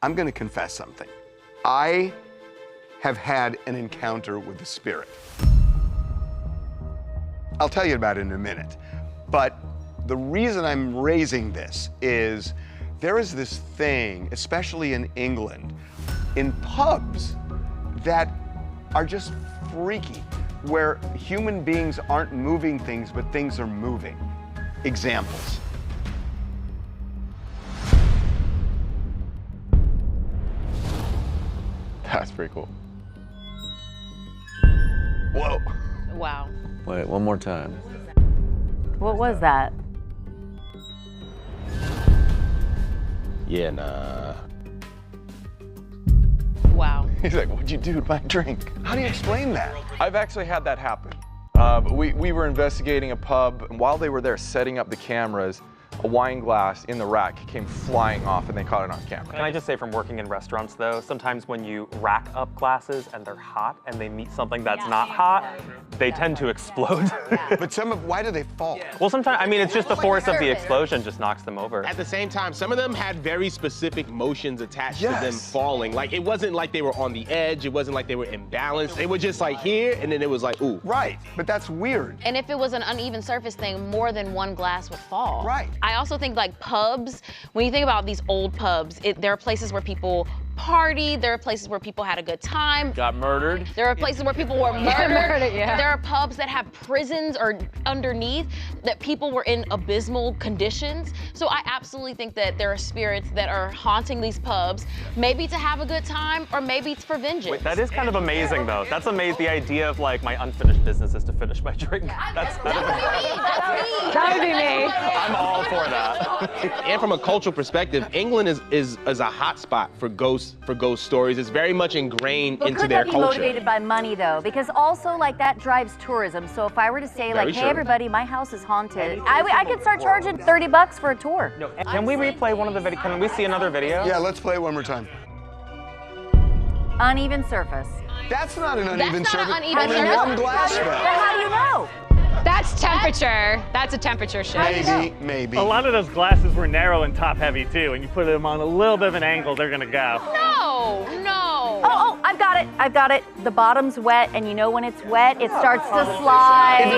I'm going to confess something. I have had an encounter with the spirit. I'll tell you about it in a minute. But the reason I'm raising this is there is this thing, especially in England, in pubs that are just freaky, where human beings aren't moving things, but things are moving. Examples. That's pretty cool. Whoa. Wow. Wait, one more time. What was that? Yeah, nah. Wow. He's like, what'd you do to my drink? How do you explain that? I've actually had that happen. We were investigating a pub, and while they were there setting up the cameras, a wine glass in the rack came flying off and they caught it on camera. Can I just say, from working in restaurants though, sometimes when you rack up glasses and they're hot and they meet something that's not hot, they tend to explode. But why do they fall? Well, sometimes, I mean, it's just the force of the explosion just knocks them over. At the same time, some of them had very specific motions attached to them falling. Like, it wasn't like they were on the edge, it wasn't like they were imbalanced. They were just like here, and then it was like, ooh. Right, but that's weird. And if it was an uneven surface thing, more than one glass would fall. Right. I also think like pubs, when you think about these old pubs, there are places where people party, there are places where people had a good time. Got murdered. There are places where people were murdered. There are pubs that have prisons or underneath that people were in abysmal conditions. So I absolutely think that there are spirits that are haunting these pubs, maybe to have a good time or maybe it's for vengeance. Wait, that is kind of amazing though. That's amazing, the idea of like my unfinished business is to finish my drink. That That would be me. I'm all for that. And from a cultural perspective, England is a hot spot for ghost stories. It's very much ingrained into their Could that be culture. motivated by money though? Because also like that drives tourism. So if I were to say like, hey everybody, my house is haunted, I could start charging $30 for a tour. No, can we replay one of the videos? Can we see another video? Yeah, let's play it one more time. Uneven surface. That's not an uneven surface. That's not an uneven Only surface. one glass But fell. how do you know? That's temperature. That's a temperature shift. Maybe. A lot of those glasses were narrow and top heavy too, and you put them on a little bit of an angle, they're gonna go. No. Oh, I've got it. The bottom's wet, and you know when it's wet, it starts to slide.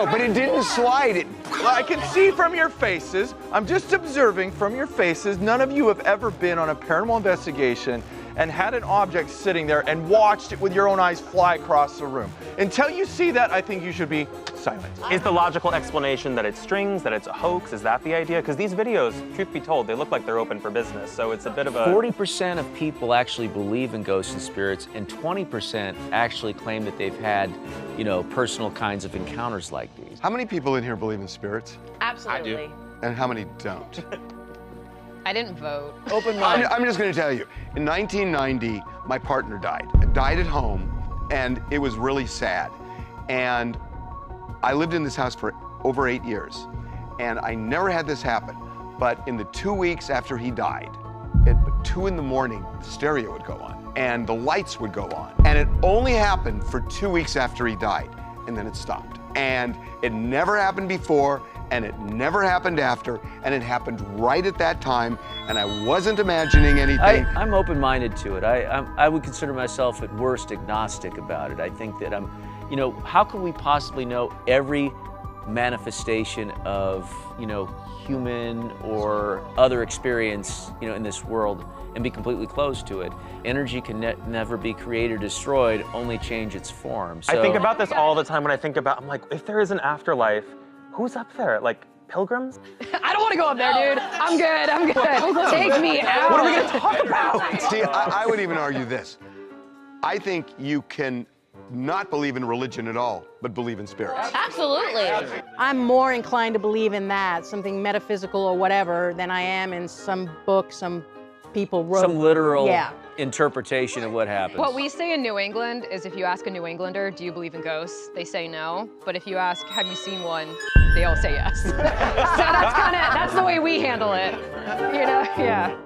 But it didn't slide. I can see from your faces, I'm just observing from your faces, none of you have ever been on a paranormal investigation and had an object sitting there and watched it with your own eyes fly across the room. Until you see that, I think you should be silent. Is the logical explanation that it's strings, that it's a hoax? Is that the idea? Because these videos, truth be told, they look like they're open for business, so it's a bit of a... 40% of people actually believe in ghosts and spirits, and 20% actually claim that they've had, you know, personal kinds of encounters like these. How many people in here believe in spirits? Absolutely. I do. And how many don't? I didn't vote. Open mind. I'm just going to tell you. In 1990, my partner died. Died at home, and it was really sad. And I lived in this house for over 8 years, and I never had this happen. But in the 2 weeks after he died, at 2 in the morning, the stereo would go on, and the lights would go on. And it only happened for 2 weeks after he died, and then it stopped. And it never happened before, and it never happened after, and it happened right at that time, and I wasn't imagining anything. I'm open-minded to it. I would consider myself at worst agnostic about it. I think that you know, how can we possibly know every manifestation of, you know, human or other experience, you know, in this world and be completely close to it? Energy can never be created or destroyed, only change its form. So, I think about this all the time when I think about, I'm like, if there is an afterlife, who's up there? Like, pilgrims? I don't want to go up there, dude. I'm good. Take me out. What are we going to talk about? See, I would even argue this. I think you can not believe in religion at all, but believe in spirits. Absolutely. I'm more inclined to believe in that, something metaphysical or whatever, than I am in some book some people wrote. some literal interpretation of what happens. What we say in New England is if you ask a New Englander, do you believe in ghosts? They say no. But if you ask, have you seen one? They all say yes. So that's the way we handle it. You know, yeah.